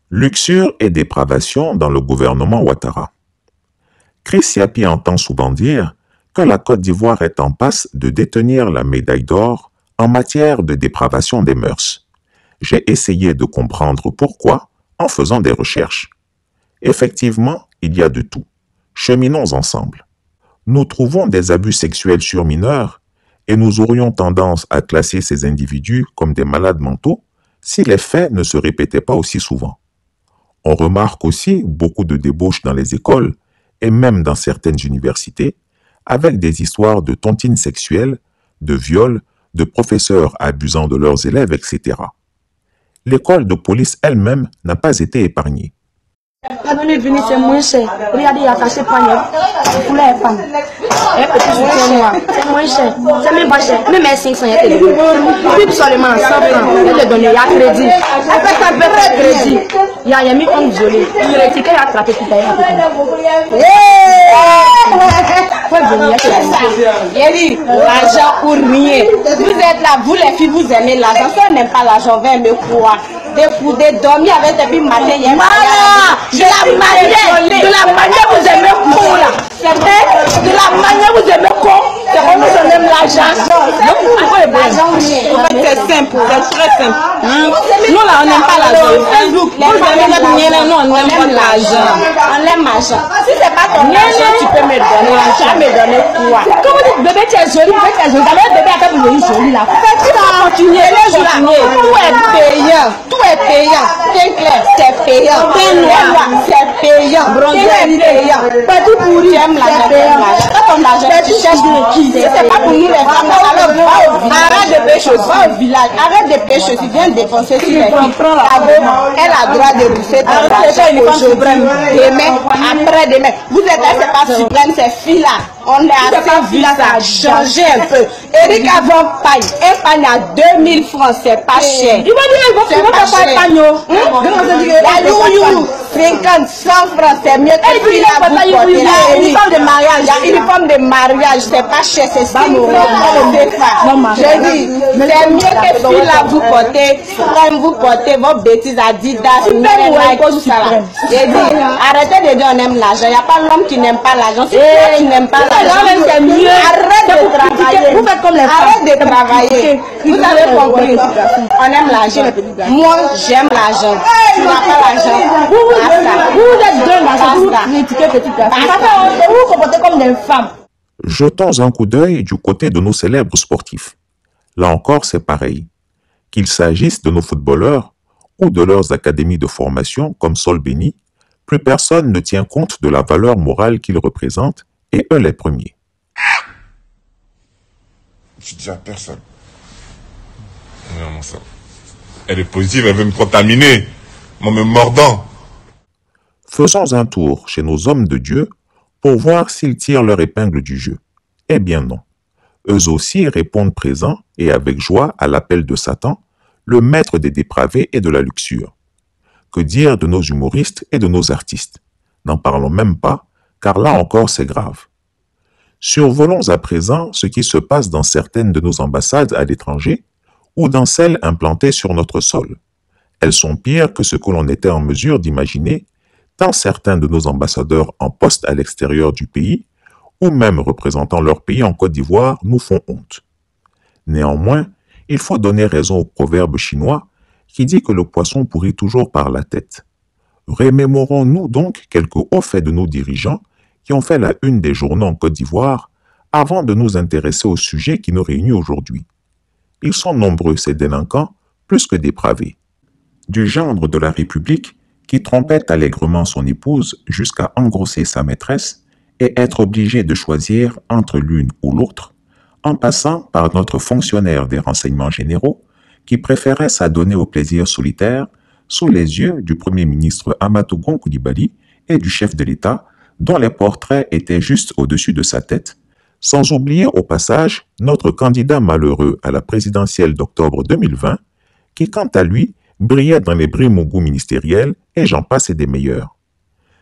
Luxure et dépravation dans le gouvernement Ouattara. Chris Yapi entend souvent dire que la Côte d'Ivoire est en passe de détenir la médaille d'or en matière de dépravation des mœurs. J'ai essayé de comprendre pourquoi en faisant des recherches. Effectivement, il y a de tout. Cheminons ensemble. Nous trouvons des abus sexuels sur mineurs et nous aurions tendance à classer ces individus comme des malades mentaux si les faits ne se répétaient pas aussi souvent. On remarque aussi beaucoup de débauches dans les écoles et même dans certaines universités, avec des histoires de tontines sexuelles, de viols, de professeurs abusant de leurs élèves, etc. L'école de police elle-même n'a pas été épargnée. La venue venue c'est moins cher. Regardez, il y a caché panier. Pour les femmes. Et petit soutien noir. C'est moins cher. C'est même pas cher. Même 500 il y a télé. Puis seulement 100 francs. Il le donne, il y a crédit. Après ça, il fait crédit. Il y a mis un violé. Il réussit qu'il a attrapé tout à l'heure. L'argent pour rien. Vous êtes là, vous les filles, vous aimez l'argent. Si on n'aime pas l'argent, on me quoi? Des dormir avec depuis matin. Voilà! De la manière vous aimez con là. C'est vrai? De la manière vous aimez con. C'est comme vous aimez l'argent. C'est simple, c'est très simple. Nous là, on n'aime pas l'argent. Facebook, les familles, nous on n'aime pas l'argent. On aime l'argent. Si c'est pas ton argent, tu peux me donner. L'argent me donner quoi? Quand vous dites bébé, tu es joli, bébé, tu es joli. D'abord, bébé, après vous voyez joli là. Faites ça, continuez. Tout est payant. Tout est payant. Teint clair, c'est payant. Teint noir, c'est payant. Bronzé, c'est payant. Petit pourri, c'est payant. Quand ton argent, tu cherches de qui? Si c'est pas pour nous les femmes, alors va au village. Arrête de pécher aussi. Va au village. Arrête de pécher aussi. Viens dépenser sur les filles. Elle a droit de bouffer ton argent aujourd'hui, demain, après-demain. Vous êtes là, c'est pas suprême, ces filles-là. On est assez vu ça, changer un peu. Eric avant paille. Un pagne à 2000 francs, c'est pas cher. Il va dire, il va pas faire pagne. La youyou, 50, 100 francs, c'est mieux que celui-là vous portez. La uniforme de mariage, la uniforme de mariage, c'est pas cher, c'est 5 francs. J'ai dit, c'est mieux que celui-là vous portez. Comme vous portez vos bêtises à Adidas, Nike, tout ça là. J'ai dit, arrêtez de dire on aime l'argent. Il n'y a pas l'homme qui n'aime pas l'argent. C'est toi qui n'aime pas l'argent. C'est mieux. Arrête de travailler. Vous faites comme les femmes. Arrête de travailler. Vous avez compris. On aime l'argent. Moi, j'aime l'argent. Tu n'as pas l'argent. Vous êtes deux l'argent. Vous critiquez petit garçon. Vous vous comportez comme des femmes. Jetons un coup d'œil du côté de nos célèbres sportifs. Là encore, c'est pareil. Qu'il s'agisse de nos footballeurs ou de leurs académies de formation comme Sol Béni, plus personne ne tient compte de la valeur morale qu'ils représentent, et eux les premiers. Je dis à personne. Non, ça. Elle est positive, elle veut me contaminer. Moi, me mordant. Faisons un tour chez nos hommes de Dieu pour voir s'ils tirent leur épingle du jeu. Eh bien non. Eux aussi répondent présents et avec joie à l'appel de Satan, le maître des dépravés et de la luxure. Que dire de nos humoristes et de nos artistes? N'en parlons même pas, car là encore c'est grave. Survolons à présent ce qui se passe dans certaines de nos ambassades à l'étranger ou dans celles implantées sur notre sol. Elles sont pires que ce que l'on était en mesure d'imaginer, tant certains de nos ambassadeurs en poste à l'extérieur du pays ou même représentant leur pays en Côte d'Ivoire nous font honte. Néanmoins, il faut donner raison au proverbe chinois qui dit que le poisson pourrit toujours par la tête. Remémorons-nous donc quelques hauts faits de nos dirigeants qui ont fait la une des journaux en Côte d'Ivoire avant de nous intéresser au sujet qui nous réunit aujourd'hui. Ils sont nombreux ces délinquants, plus que dépravés. Du gendre de la République qui trompait allègrement son épouse jusqu'à engrosser sa maîtresse et être obligé de choisir entre l'une ou l'autre, en passant par notre fonctionnaire des renseignements généraux qui préférait s'adonner au plaisir solitaire sous les yeux du Premier ministre Amadou Coulibaly et du chef de l'État, dont les portraits étaient juste au-dessus de sa tête, sans oublier au passage notre candidat malheureux à la présidentielle d'octobre 2020, qui quant à lui brillait dans les brimogous ministériels et j'en passe et des meilleurs.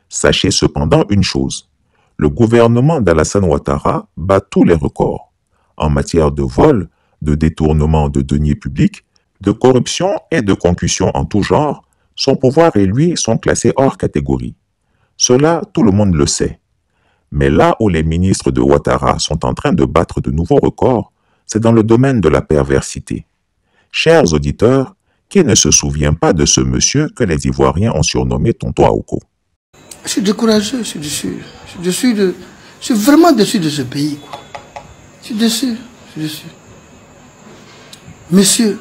Sachez cependant une chose, le gouvernement d'Alassane Ouattara bat tous les records en matière de vol, de détournement de deniers publics, de corruption et de concussion en tout genre, Son pouvoir et lui sont classés hors catégorie. Cela, tout le monde le sait. Mais là où les ministres de Ouattara sont en train de battre de nouveaux records, c'est dans le domaine de la perversité. Chers auditeurs, qui ne se souvient pas de ce monsieur que les Ivoiriens ont surnommé Tonton Aoko? Je suis découragé, je suis vraiment déçu de ce pays, quoi. Je suis déçu. Monsieur,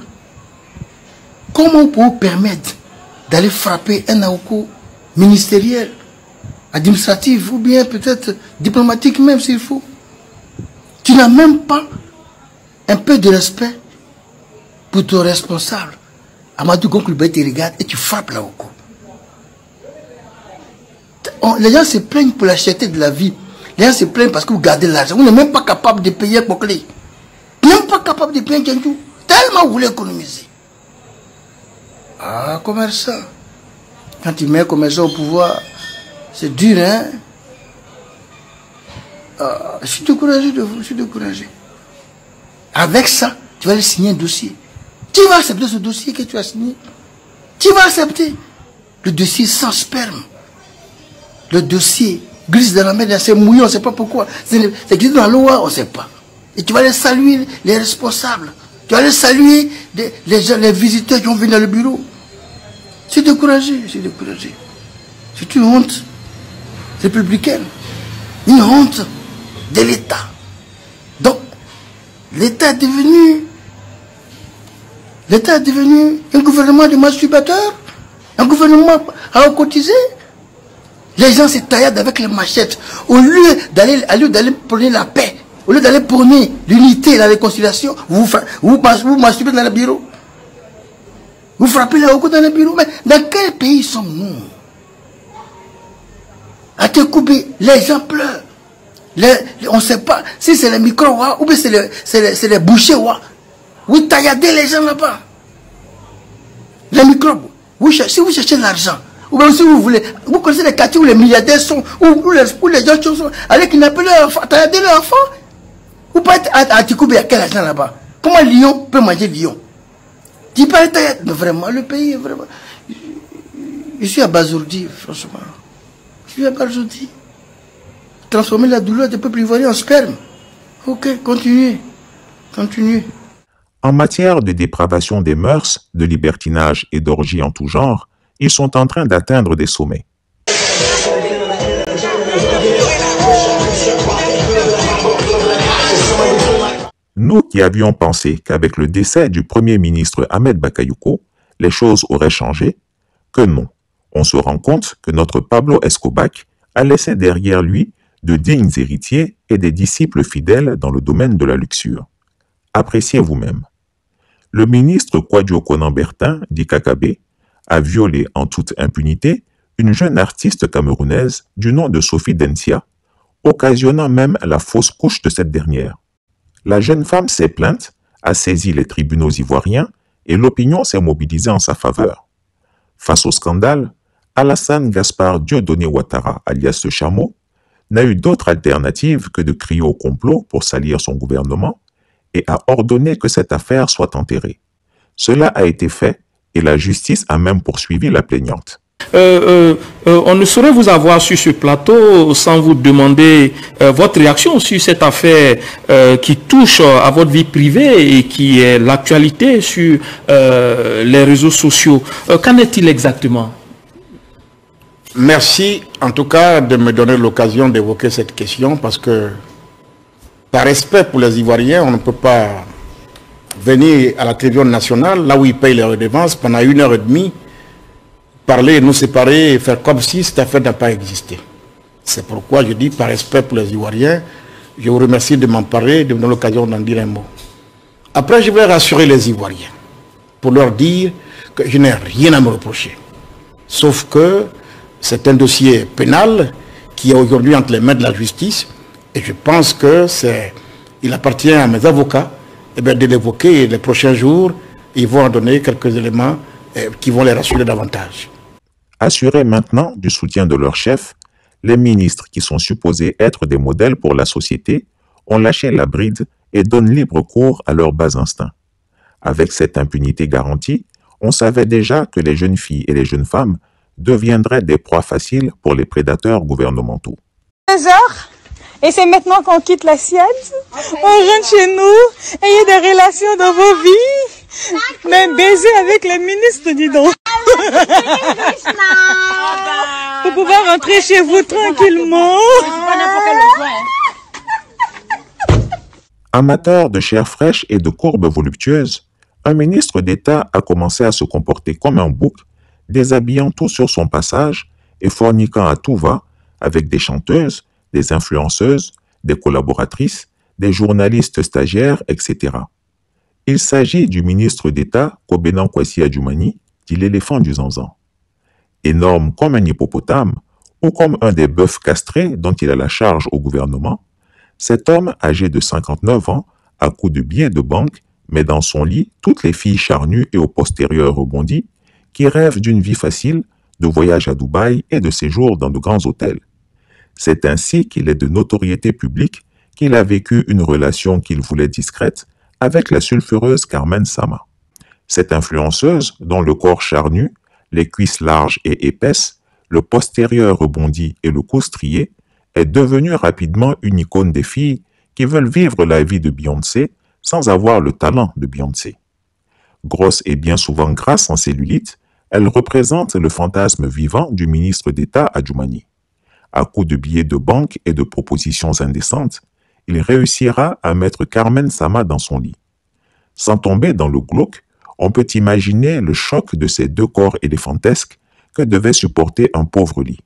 comment peut-on permettre d'aller frapper un Aoko ministériel, administratif ou bien peut-être diplomatique même s'il faut? Tu n'as même pas un peu de respect pour ton responsable. Amadou Gonkoulibaly te regarde et tu frappes l'Aoko. Les gens se plaignent pour la cherté de la vie. Les gens se plaignent parce que vous gardez l'argent. Vous n'êtes même pas capable de payer Bokli. Même pas capable de payer Kendou. Tellement vous voulez économiser. Ah, commerçant. Quand tu mets un commerçant au pouvoir, c'est dur, hein? Ah, je suis découragé de vous, je suis découragé. Avec ça, tu vas aller signer un dossier. Tu vas accepter ce dossier que tu as signé. Tu vas accepter le dossier sans sperme. Le dossier glisse dans la mer, c'est mouillé, on ne sait pas pourquoi. C'est glissé dans la loi, on ne sait pas. Et tu vas aller saluer les responsables. Tu vas aller saluer les visiteurs qui ont venu dans le bureau. Je suis découragé, je suis découragé. C'est une honte républicaine. Une honte de l'État. Donc, l'État est devenu un gouvernement de masturbateurs, un gouvernement à cotiser. Les gens se tailladent avec les machettes. Au lieu d'aller prôner la paix, au lieu d'aller prôner l'unité et la réconciliation, vous masturbez dans le bureau. Vous frappez les Aoko dans le bureau. Mais dans quel pays sommes-nous? À te couper, les gens pleurent. On ne sait pas si c'est les micros ou bien c'est les bouchers. Vous tailladez les gens là-bas. Les microbes. Si vous cherchez l'argent, ou bien si vous voulez, vous connaissez les quartiers où les milliardaires sont, où les gens sont, allez kidnapper leurs enfants, tailladez leurs enfants. Vous pouvez être à Tikoube, il y a quel argent là-bas? Comment Lyon peut manger Lyon? Tu peux être vraiment, le pays est vraiment. Je suis abasourdi, franchement. Je suis abasourdi. Transformer la douleur des peuples ivoiriens en sperme. Ok, continuez. Continuez. En matière de dépravation des mœurs, de libertinage et d'orgie en tout genre, ils sont en train d'atteindre des sommets. Nous qui avions pensé qu'avec le décès du Premier ministre Ahmed Bakayoko, les choses auraient changé, que non. On se rend compte que notre Pablo Escobar a laissé derrière lui de dignes héritiers et des disciples fidèles dans le domaine de la luxure. Appréciez vous-même. Le ministre Kwadjo Konan-Bertin, dit Kakabe, a violé en toute impunité une jeune artiste camerounaise du nom de Sophie Densia, occasionnant même la fausse couche de cette dernière. La jeune femme s'est plainte, a saisi les tribunaux ivoiriens et l'opinion s'est mobilisée en sa faveur. Face au scandale, Alassane Gaspard Dieudonné Ouattara, alias le Chameau, n'a eu d'autre alternative que de crier au complot pour salir son gouvernement et a ordonné que cette affaire soit enterrée. Cela a été fait et la justice a même poursuivi la plaignante. On ne saurait vous avoir sur ce plateau sans vous demander votre réaction sur cette affaire qui touche à votre vie privée et qui est l'actualité sur les réseaux sociaux. Qu'en est-il exactement? Merci en tout cas de me donner l'occasion d'évoquer cette question parce que par respect pour les Ivoiriens, on ne peut pas venir à la télévision nationale, là où ils payent les redevances, pendant 1h30, parler, nous séparer et faire comme si cette affaire n'a pas existé. C'est pourquoi je dis, par respect pour les Ivoiriens, je vous remercie de m'en parler, de me donner l'occasion d'en dire un mot. Après, je vais rassurer les Ivoiriens pour leur dire que je n'ai rien à me reprocher. Sauf que c'est un dossier pénal qui est aujourd'hui entre les mains de la justice et je pense que il appartient à mes avocats de l'évoquer et les prochains jours, ils vont en donner quelques éléments qui vont les rassurer davantage. Assurés maintenant du soutien de leur chef, les ministres qui sont supposés être des modèles pour la société ont lâché la bride et donnent libre cours à leurs bas instincts. Avec cette impunité garantie, On savait déjà que les jeunes filles et les jeunes femmes deviendraient des proies faciles pour les prédateurs gouvernementaux. 15 heures, et c'est maintenant qu'on quitte l'assiette. On rentre chez nous, ayez des relations dans vos vies, mais baiser avec les ministres, dis donc. Pour pouvoir rentrer chez vous tranquillement. Amateur de chair fraîche et de courbes voluptueuses, un ministre d'État a commencé à se comporter comme un bouc, déshabillant tout sur son passage et forniquant à tout va avec des chanteuses, des influenceuses, des collaboratrices, des journalistes stagiaires, etc. Il s'agit du ministre d'État Kobenan Kwasi Adjumani, dit l'éléphant du Zanzan. Énorme comme un hippopotame ou comme un des bœufs castrés dont il a la charge au gouvernement, cet homme âgé de 59 ans, à coups de billets de banque, met dans son lit toutes les filles charnues et au postérieur rebondi qui rêvent d'une vie facile, de voyage à Dubaï et de séjour dans de grands hôtels. C'est ainsi qu'il est de notoriété publique qu'il a vécu une relation qu'il voulait discrète avec la sulfureuse Carmen Sama. Cette influenceuse, dont le corps charnu, les cuisses larges et épaisses, le postérieur rebondi et le cou strié, est devenue rapidement une icône des filles qui veulent vivre la vie de Beyoncé sans avoir le talent de Beyoncé. Grosse et bien souvent grasse en cellulite, elle représente le fantasme vivant du ministre d'État Adjumani. À coups de billets de banque et de propositions indécentes, il réussira à mettre Carmen Sama dans son lit. Sans tomber dans le glauque, on peut imaginer le choc de ces deux corps éléphantesques que devait supporter un pauvre lit.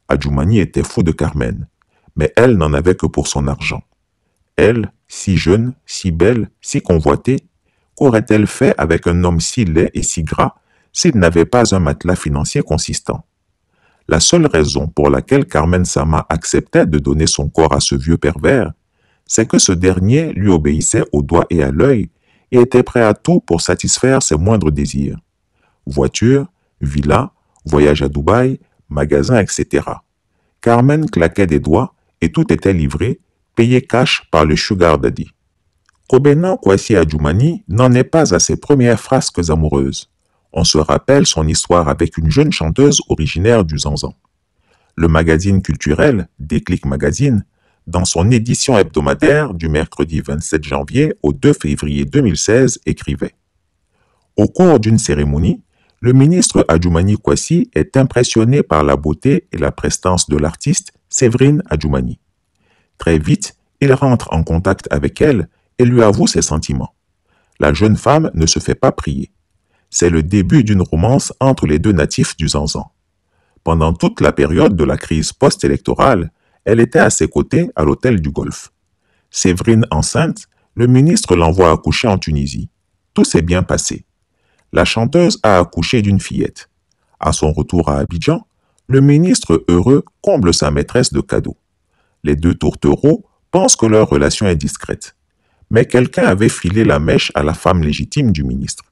Adjumani était fou de Carmen, mais elle n'en avait que pour son argent. Elle, si jeune, si belle, si convoitée, qu'aurait-elle fait avec un homme si laid et si gras s'il n'avait pas un matelas financier consistant? La seule raison pour laquelle Carmen Sama acceptait de donner son corps à ce vieux pervers, c'est que ce dernier lui obéissait au doigt et à l'œil et était prêt à tout pour satisfaire ses moindres désirs. Voiture, villa, voyage à Dubaï, magasin, etc. Carmen claquait des doigts et tout était livré, payé cash par le sugar daddy. Kobenan Kwasi Adjumani n'en est pas à ses premières frasques amoureuses. On se rappelle son histoire avec une jeune chanteuse originaire du Zanzan. Le magazine culturel, Déclic Magazine, dans son édition hebdomadaire du mercredi 27 janvier au 2 février 2016, écrivait « Au cours d'une cérémonie, le ministre Adjumani Kwasi est impressionné par la beauté et la prestance de l'artiste Séverine Adjumani. Très vite, il rentre en contact avec elle et lui avoue ses sentiments. La jeune femme ne se fait pas prier. C'est le début d'une romance entre les deux natifs du Zanzan. Pendant toute la période de la crise post-électorale, elle était à ses côtés à l'hôtel du Golfe. Séverine enceinte, le ministre l'envoie accoucher en Tunisie. Tout s'est bien passé. La chanteuse a accouché d'une fillette. À son retour à Abidjan, le ministre heureux comble sa maîtresse de cadeaux. Les deux tourtereaux pensent que leur relation est discrète. Mais quelqu'un avait filé la mèche à la femme légitime du ministre.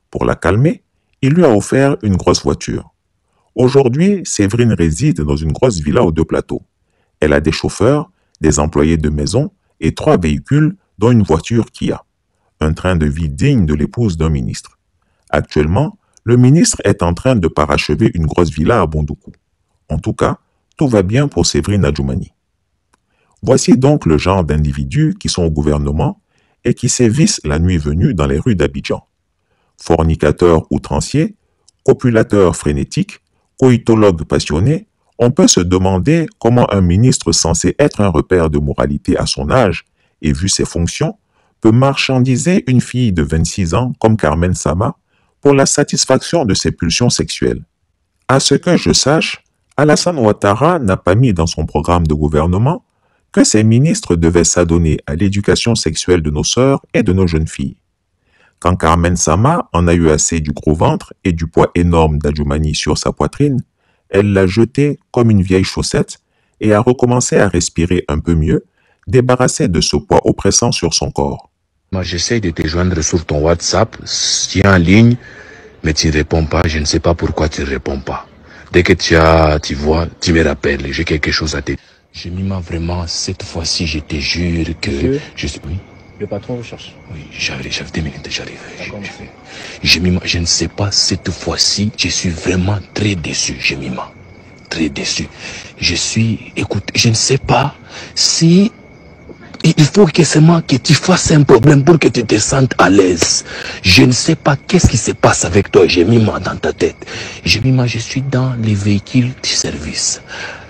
Pour la calmer, il lui a offert une grosse voiture. Aujourd'hui, Séverine réside dans une grosse villa aux 2 plateaux. Elle a des chauffeurs, des employés de maison et 3 véhicules, dont une voiture Kia. Un train de vie digne de l'épouse d'un ministre. Actuellement, le ministre est en train de parachever une grosse villa à Bondoukou. En tout cas, tout va bien pour Séverine Adjumani. Voici donc le genre d'individus qui sont au gouvernement et qui sévissent la nuit venue dans les rues d'Abidjan. Fornicateurs outranciers, copulateurs frénétiques, coïtologues passionnés, on peut se demander comment un ministre censé être un repère de moralité à son âge et vu ses fonctions, peut marchandiser une fille de 26 ans comme Carmen Sama pour la satisfaction de ses pulsions sexuelles. À ce que je sache, Alassane Ouattara n'a pas mis dans son programme de gouvernement que ses ministres devaient s'adonner à l'éducation sexuelle de nos sœurs et de nos jeunes filles. Quand Carmen Sama en a eu assez du gros ventre et du poids énorme d'Adjumani sur sa poitrine, elle l'a jeté comme une vieille chaussette et a recommencé à respirer un peu mieux, débarrassée de ce poids oppressant sur son corps. Moi, j'essaye de te joindre sur ton WhatsApp, tu es en ligne, mais tu ne réponds pas, je ne sais pas pourquoi tu ne réponds pas. Dès que tu vois, tu me rappelles, j'ai quelque chose à te dire. Je m'y mets vraiment, cette fois-ci, je te jure que... Oui. Le patron vous cherche. Oui, j'arrive, 2 minutes, j'arrive. Je ne sais pas, cette fois-ci, je suis vraiment très déçu, Jemima. Très déçu. Écoute, je ne sais pas si... Il faut que seulement que tu fasses un problème pour que tu te sentes à l'aise. Je ne sais pas qu'est-ce qui se passe avec toi, Jemima, dans ta tête. Jemima, je suis dans les véhicules du service.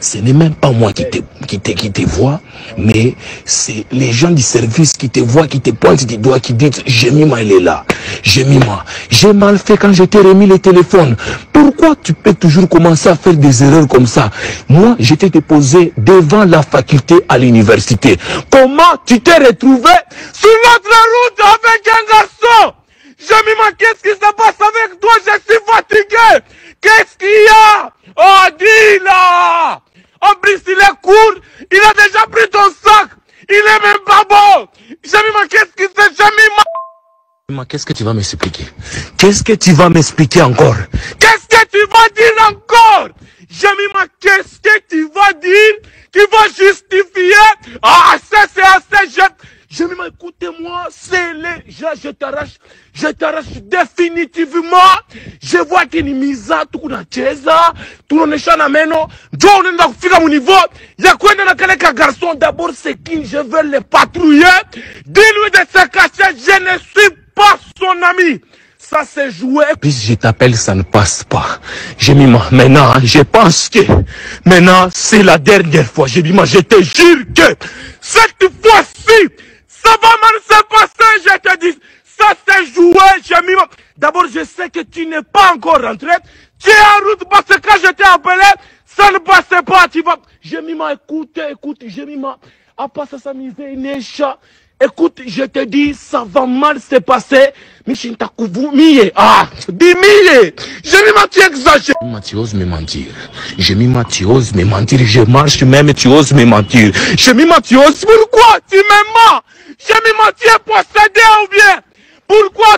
Ce n'est même pas moi qui te vois, mais c'est les gens du service qui te voient, qui te pointent du doigt, qui disent Jemima, elle est là. Jemima, j'ai mal fait quand je t'ai remis le téléphone. Pourquoi tu peux toujours commencer à faire des erreurs comme ça? Moi, je t'ai déposé devant la faculté à l'université. Comment tu t'es retrouvé sur notre route avec un garçon? Jemima, qu'est-ce qui se passe avec toi? Je suis fatigué. Qu'est-ce qu'il y a? Oh, dis là! En plus, il est court, il a déjà pris ton sac, il est même pas bon. Jemima, qu'est-ce qui se passe? Jemima, qu'est-ce que tu vas m'expliquer? Qu'est-ce que tu vas m'expliquer encore? Qu'est-ce que tu vas dire encore? Jemima, qu'est-ce que tu vas dire qui va justifier? Ah, ça c'est assez... Jemima, écoutez-moi, c'est les... Je t'arrache définitivement. Je vois qu'il y a mise à tout le cheza, tout le nechana meno. John n'a pas fait mon niveau. Il y a quoi dans quelques garçons? D'abord, c'est qui je veux les patrouiller. Dis-lui de se cacher, je ne suis pas son ami. Ça c'est joué. Puis je t'appelle, ça ne passe pas. Jemima, maintenant, je pense que maintenant, c'est la dernière fois. Jemima, je te jure que cette fois-ci, ça va mal se passer, je te dis. Ça c'est joué, Jemima. D'abord, je sais que tu n'es pas encore rentré. Tu es en route parce que quand je t'ai appelé, ça ne passait pas. Tu vas... Jemima, écoute, Jemima. À part ça, ça misère, Necha. Écoute, je te dis, ça va mal se passer. Ah, dis-moi. Jemima, tu exagères. Jemima, tu oses me mentir. Jemima, tu oses me mentir. Je marche même, tu oses me mentir. Jemima, tu oses. Pourquoi tu me mens? Jemima, tu es possédé ou bien? Pourquoi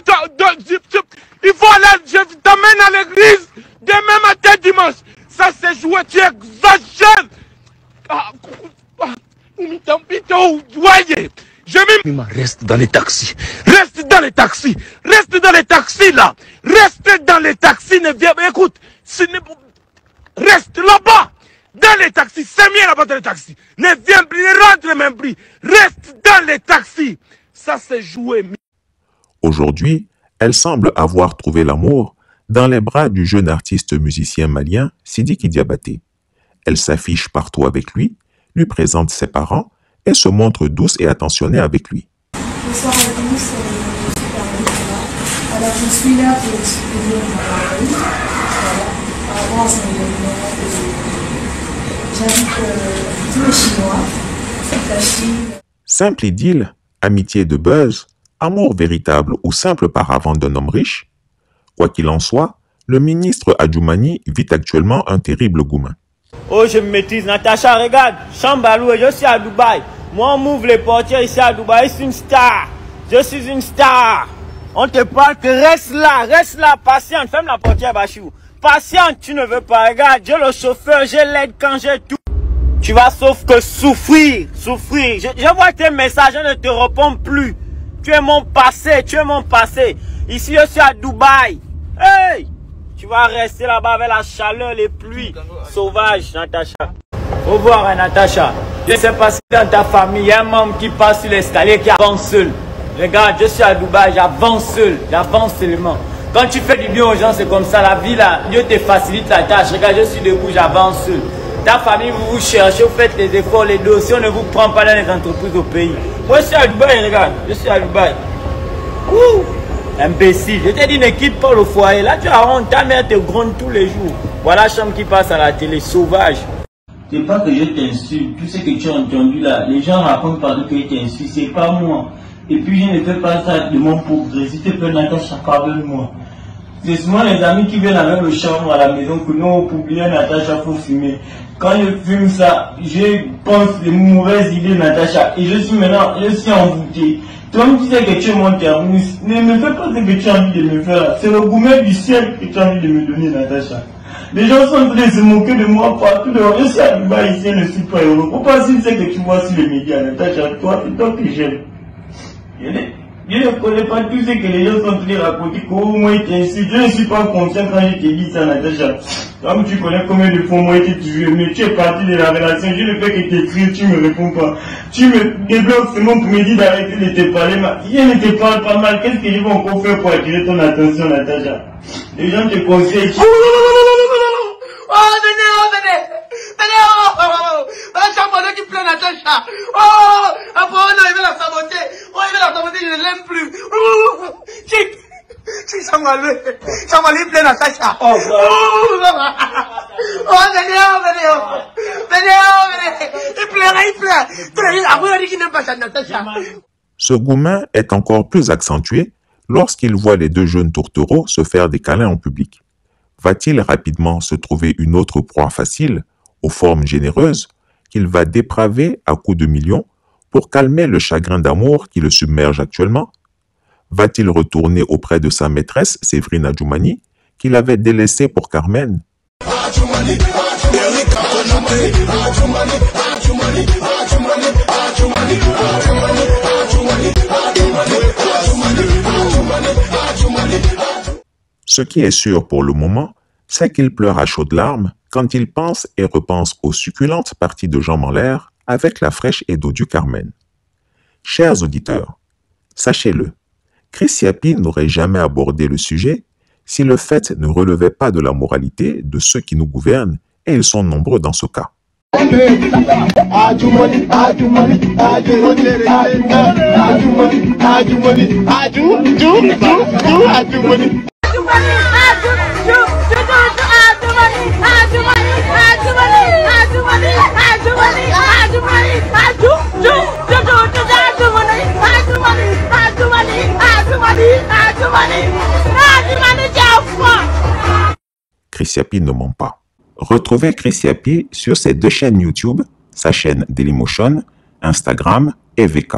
il faut aller, je t'amène à l'église demain matin dimanche. Ça c'est joué, tu exagères. Jemima, reste dans les taxis. Reste dans les taxis. Reste dans les taxis là. Reste dans les taxis. Ne viens pas. Écoute, reste là-bas. Dans les taxis. C'est mieux là-bas dans les taxis. Ne viens plus, ne rentre même plus. Reste dans les taxis. Ça c'est joué. Aujourd'hui, elle semble avoir trouvé l'amour dans les bras du jeune artiste musicien malien Sidiki Diabaté. Elle s'affiche partout avec lui présente ses parents et se montre douce et attentionnée avec lui. Bonsoir à tous, je suis Carolina. Alors je suis là pour exprimer mon mari par rapport à son événement. J'invite tous les Chinois, toute la Chine. Simple idylle, amitié de buzz, amour véritable ou simple paravent d'un homme riche, quoi qu'il en soit, le ministre Adjoumani vit actuellement un terrible goumin. Oh, je me maîtrise. Natacha, regarde, chambre à louer, je suis à Dubaï. Moi, on m'ouvre les portières ici à Dubaï, je suis une star. Je suis une star. On te parle que reste là, patiente. Ferme la portière, Bachou. Patiente, tu ne veux pas. Regarde, j'ai le chauffeur, j'ai l'aide quand j'ai tout. Tu vas sauf que souffrir. Je vois tes messages, je ne te réponds plus. Tu es mon passé. Ici, je suis à Dubaï. Hey! Tu vas rester là-bas avec la chaleur, les pluies sauvages, Natacha. Au revoir, Natacha. Je ne sais pas si dans ta famille, il y a un membre qui passe sur l'escalier qui avance seul. Regarde, je suis à Dubaï, j'avance seul, j'avance seulement. Quand tu fais du bien aux gens, c'est comme ça, la vie là, Dieu te facilite la tâche. Regarde, je suis debout, j'avance seul. Ta famille, vous cherchez, vous faites les efforts, les dossiers, on ne vous prend pas dans les entreprises au pays. Moi, je suis à Dubaï, regarde, je suis à Dubaï. Ouh! Imbécile, je t'ai dit ne quitte pas le foyer. Là tu as honte, ta mère te gronde tous les jours. Voilà la chambre qui passe à la télé, sauvage. C'est pas que je t'insulte, tout ce que tu as entendu là, les gens racontent partout que je t'insulte, c'est pas moi. Et puis je ne fais pas ça de mon progrès, s'il te plaît Natacha, pardonne-moi. C'est souvent les amis qui viennent avec le chambre à la maison que nous pour oublier Natacha pour fumer. Quand je fume ça, je pense les mauvaises idées Natacha. Et je suis maintenant, je suis envoûté. Toi tu sais que tu es mon terminus, ne me fais pas ce que tu as envie de me faire. C'est le gourmet du ciel que tu as envie de me donner, Natacha. Les gens sont en train de se moquer de moi partout. Je suis à Dubaï ici, je ne suis pas heureux. Pourquoi si c'est que tu vois sur les médias, Natacha, toi, c'est toi que j'aime. Je ne connais pas tout ce que les gens sont en train de raconter, comment moi t'insulte. Je ne suis pas conscient quand je te dis ça, Natacha. Comme tu connais combien de fois moi été tu veux, mais tu es parti de la relation, je ne fais que t'écrire, tu me réponds pas. Tu me débloques seulement pour me dire d'arrêter de te parler. Je ne te parle pas mal, qu'est-ce que je vais encore faire pour attirer ton attention, Natacha? Les gens te conseillent. Oh, venez! Un charbonnet qui plaît Natacha. Oh, après on il va la saboter. Oh, il va la saboter, je ne l'aime plus. Chic, Chamali plaît Natacha. Oh, venez. Il pleure. Après on dit qu'il n'aime pas sa Natacha. Ce gourmand est encore plus accentué lorsqu'il voit les deux jeunes tourtereaux se faire des câlins en public. Va-t-il rapidement se trouver une autre proie facile, aux formes généreuses, qu'il va dépraver à coups de millions pour calmer le chagrin d'amour qui le submerge actuellement? Va-t-il retourner auprès de sa maîtresse, Séverine Adjoumani, qu'il avait délaissée pour Carmen? Ce qui est sûr pour le moment, c'est qu'il pleure à chaudes larmes quand il pense et repense aux succulentes parties de jambes en l'air avec la fraîche Edo du Carmen. Chers auditeurs, sachez-le, Chris Yapi n'aurait jamais abordé le sujet si le fait ne relevait pas de la moralité de ceux qui nous gouvernent, et ils sont nombreux dans ce cas. Chris Yapi ne ment pas. Retrouvez Chris Yapi sur ses deux chaînes YouTube, sa chaîne Dailymotion, Instagram et VK.